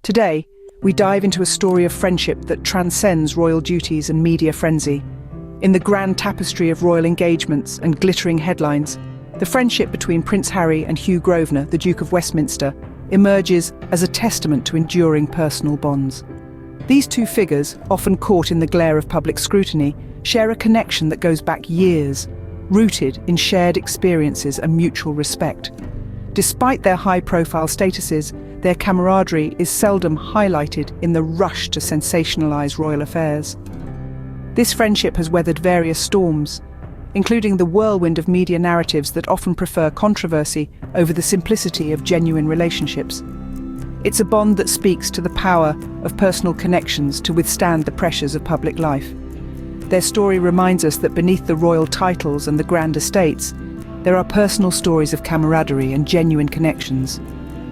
Today, we dive into a story of friendship that transcends royal duties and media frenzy. In the grand tapestry of royal engagements and glittering headlines, the friendship between Prince Harry and Hugh Grosvenor, the Duke of Westminster, emerges as a testament to enduring personal bonds. These two figures, often caught in the glare of public scrutiny, share a connection that goes back years, rooted in shared experiences and mutual respect. Despite their high-profile statuses, their camaraderie is seldom highlighted in the rush to sensationalize royal affairs. This friendship has weathered various storms, including the whirlwind of media narratives that often prefer controversy over the simplicity of genuine relationships. It's a bond that speaks to the power of personal connections to withstand the pressures of public life. Their story reminds us that beneath the royal titles and the grand estates, there are personal stories of camaraderie and genuine connections.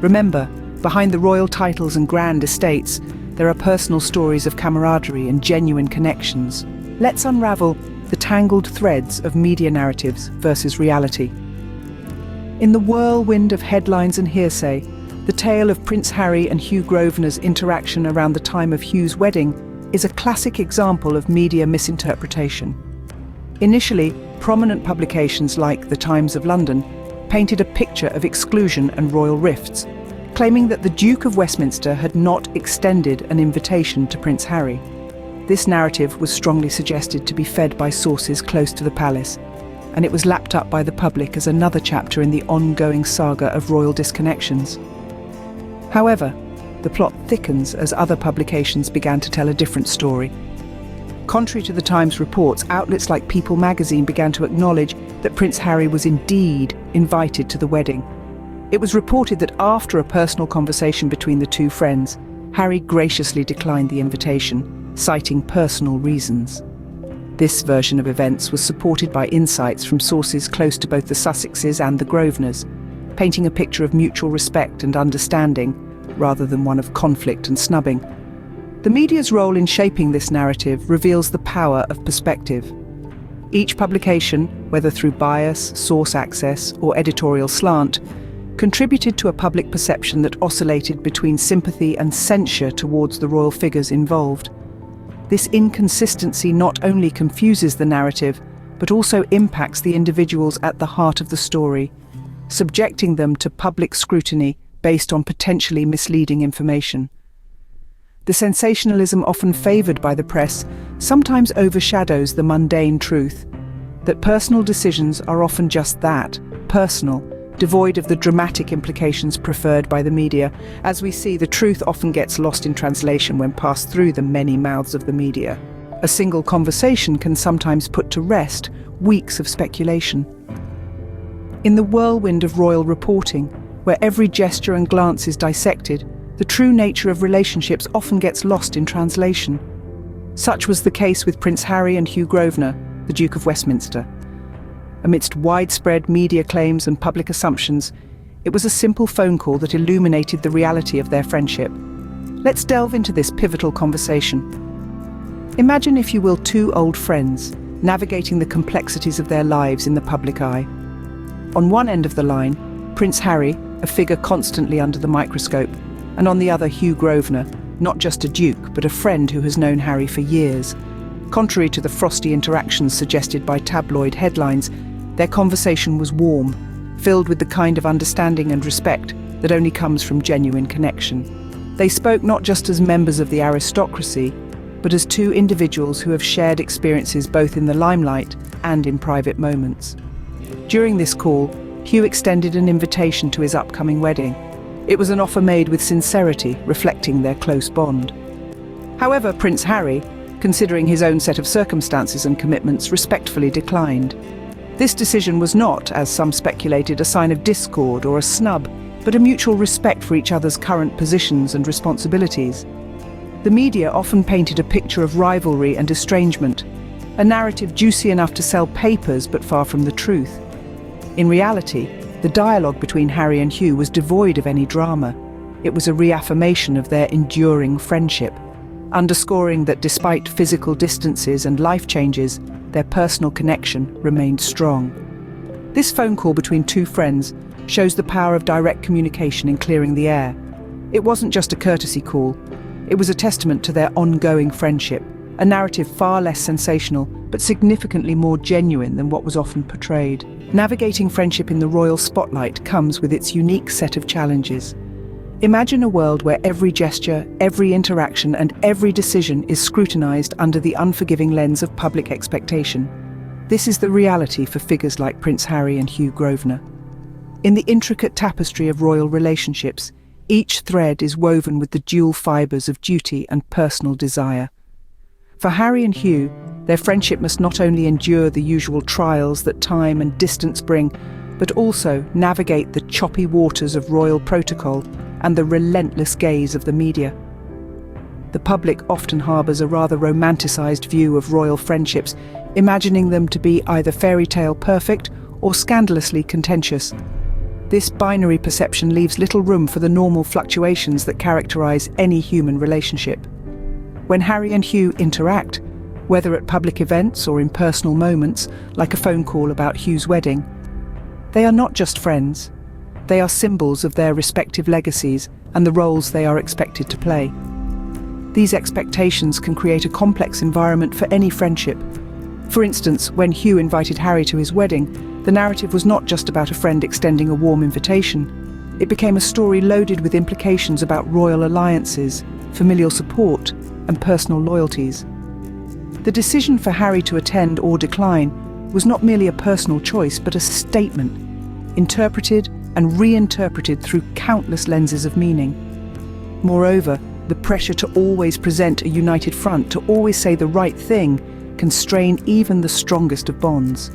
Remember, behind the royal titles and grand estates, there are personal stories of camaraderie and genuine connections. Let's unravel the tangled threads of media narratives versus reality. In the whirlwind of headlines and hearsay, the tale of Prince Harry and Hugh Grosvenor's interaction around the time of Hugh's wedding is a classic example of media misinterpretation. Initially, prominent publications like The Times of London painted a picture of exclusion and royal rifts, claiming that the Duke of Westminster had not extended an invitation to Prince Harry. This narrative was strongly suggested to be fed by sources close to the palace, and it was lapped up by the public as another chapter in the ongoing saga of royal disconnections. However, the plot thickens as other publications began to tell a different story. Contrary to the Times reports, outlets like People magazine began to acknowledge that Prince Harry was indeed invited to the wedding. It was reported that after a personal conversation between the two friends, Harry graciously declined the invitation, citing personal reasons. This version of events was supported by insights from sources close to both the Sussexes and the Grosvenors, painting a picture of mutual respect and understanding, rather than one of conflict and snubbing. The media's role in shaping this narrative reveals the power of perspective. Each publication, whether through bias, source access, or editorial slant, contributed to a public perception that oscillated between sympathy and censure towards the royal figures involved. This inconsistency not only confuses the narrative, but also impacts the individuals at the heart of the story, subjecting them to public scrutiny based on potentially misleading information. The sensationalism often favoured by the press sometimes overshadows the mundane truth that personal decisions are often just that, personal, devoid of the dramatic implications preferred by the media. As we see, the truth often gets lost in translation when passed through the many mouths of the media. A single conversation can sometimes put to rest weeks of speculation. In the whirlwind of royal reporting, where every gesture and glance is dissected, the true nature of relationships often gets lost in translation. Such was the case with Prince Harry and Hugh Grosvenor, the Duke of Westminster. Amidst widespread media claims and public assumptions, it was a simple phone call that illuminated the reality of their friendship. Let's delve into this pivotal conversation. Imagine, if you will, two old friends navigating the complexities of their lives in the public eye. On one end of the line, Prince Harry, a figure constantly under the microscope, and on the other, Hugh Grosvenor, not just a duke, but a friend who has known Harry for years. Contrary to the frosty interactions suggested by tabloid headlines, their conversation was warm, filled with the kind of understanding and respect that only comes from genuine connection. They spoke not just as members of the aristocracy, but as two individuals who have shared experiences both in the limelight and in private moments. During this call, Hugh extended an invitation to his upcoming wedding. It was an offer made with sincerity, reflecting their close bond. However, Prince Harry, considering his own set of circumstances and commitments, respectfully declined. This decision was not, as some speculated, a sign of discord or a snub, but a mutual respect for each other's current positions and responsibilities. The media often painted a picture of rivalry and estrangement, a narrative juicy enough to sell papers but far from the truth. In reality, the dialogue between Harry and Hugh was devoid of any drama. It was a reaffirmation of their enduring friendship, underscoring that despite physical distances and life changes, their personal connection remained strong. This phone call between two friends shows the power of direct communication in clearing the air. It wasn't just a courtesy call. It was a testament to their ongoing friendship, a narrative far less sensational, but significantly more genuine than what was often portrayed. Navigating friendship in the royal spotlight comes with its unique set of challenges. Imagine a world where every gesture, every interaction, and every decision is scrutinized under the unforgiving lens of public expectation. This is the reality for figures like Prince Harry and Hugh Grosvenor. In the intricate tapestry of royal relationships, each thread is woven with the dual fibers of duty and personal desire. For Harry and Hugh, their friendship must not only endure the usual trials that time and distance bring, but also navigate the choppy waters of royal protocol and the relentless gaze of the media. The public often harbours a rather romanticised view of royal friendships, imagining them to be either fairy tale perfect or scandalously contentious. This binary perception leaves little room for the normal fluctuations that characterise any human relationship. When Harry and Hugh interact, whether at public events or in personal moments, like a phone call about Hugh's wedding, they are not just friends. They are symbols of their respective legacies and the roles they are expected to play. These expectations can create a complex environment for any friendship. For instance, when Hugh invited Harry to his wedding, the narrative was not just about a friend extending a warm invitation. It became a story loaded with implications about royal alliances, familial support, and personal loyalties. The decision for Harry to attend or decline was not merely a personal choice, but a statement, interpreted and reinterpreted through countless lenses of meaning. Moreover, the pressure to always present a united front, to always say the right thing, can strain even the strongest of bonds.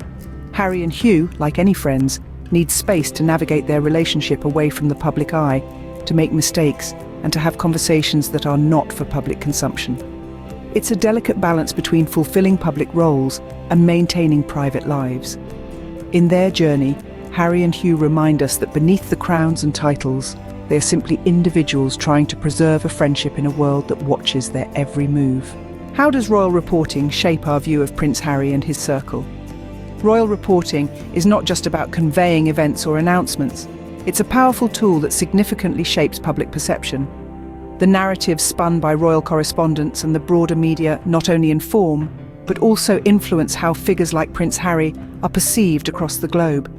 Harry and Hugh, like any friends, need space to navigate their relationship away from the public eye, to make mistakes, and to have conversations that are not for public consumption. It's a delicate balance between fulfilling public roles and maintaining private lives. In their journey, Harry and Hugh remind us that beneath the crowns and titles, they are simply individuals trying to preserve a friendship in a world that watches their every move. How does royal reporting shape our view of Prince Harry and his circle? Royal reporting is not just about conveying events or announcements. It's a powerful tool that significantly shapes public perception. The narratives spun by royal correspondents and the broader media not only inform, but also influence how figures like Prince Harry are perceived across the globe.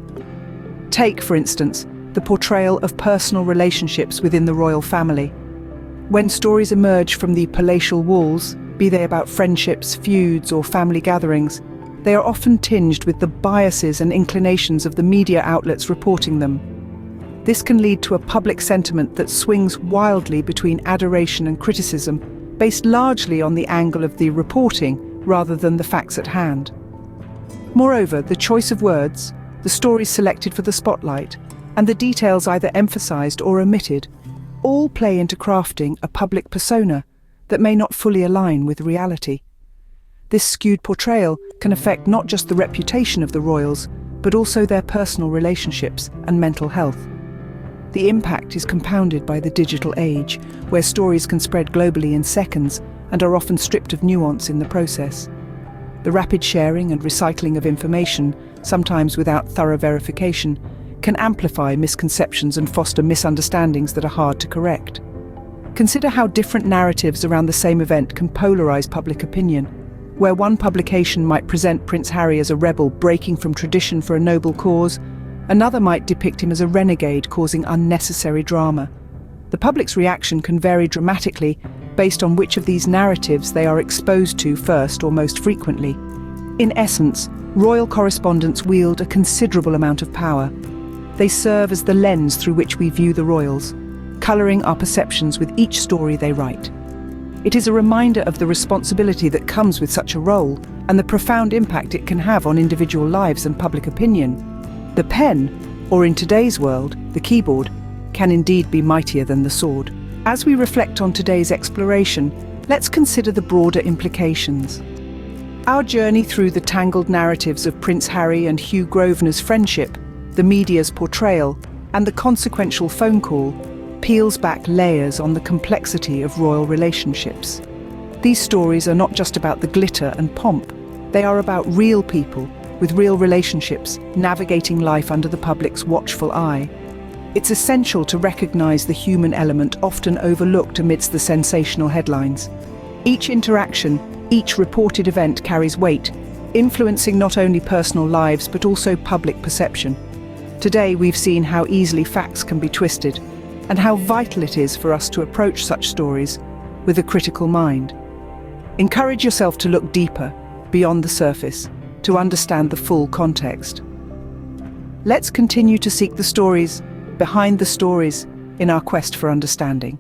Take, for instance, the portrayal of personal relationships within the royal family. When stories emerge from the palatial walls, be they about friendships, feuds, or family gatherings, they are often tinged with the biases and inclinations of the media outlets reporting them. This can lead to a public sentiment that swings wildly between adoration and criticism, based largely on the angle of the reporting rather than the facts at hand. Moreover, the choice of words, the stories selected for the spotlight, and the details either emphasized or omitted, all play into crafting a public persona that may not fully align with reality. This skewed portrayal can affect not just the reputation of the royals, but also their personal relationships and mental health. The impact is compounded by the digital age, where stories can spread globally in seconds and are often stripped of nuance in the process. The rapid sharing and recycling of information, sometimes without thorough verification, can amplify misconceptions and foster misunderstandings that are hard to correct. Consider how different narratives around the same event can polarize public opinion. Where one publication might present Prince Harry as a rebel breaking from tradition for a noble cause, another might depict him as a renegade causing unnecessary drama. The public's reaction can vary dramatically based on which of these narratives they are exposed to first or most frequently. In essence, royal correspondents wield a considerable amount of power. They serve as the lens through which we view the royals, colouring our perceptions with each story they write. It is a reminder of the responsibility that comes with such a role and the profound impact it can have on individual lives and public opinion. The pen, or in today's world, the keyboard, can indeed be mightier than the sword. As we reflect on today's exploration, let's consider the broader implications. Our journey through the tangled narratives of Prince Harry and Hugh Grosvenor's friendship, the media's portrayal, and the consequential phone call peels back layers on the complexity of royal relationships. These stories are not just about the glitter and pomp. They are about real people with real relationships navigating life under the public's watchful eye. It's essential to recognize the human element often overlooked amidst the sensational headlines. Each interaction, each reported event carries weight, influencing not only personal lives but also public perception. Today we've seen how easily facts can be twisted, and how vital it is for us to approach such stories with a critical mind. Encourage yourself to look deeper, beyond the surface, to understand the full context. Let's continue to seek the stories behind the stories in our quest for understanding.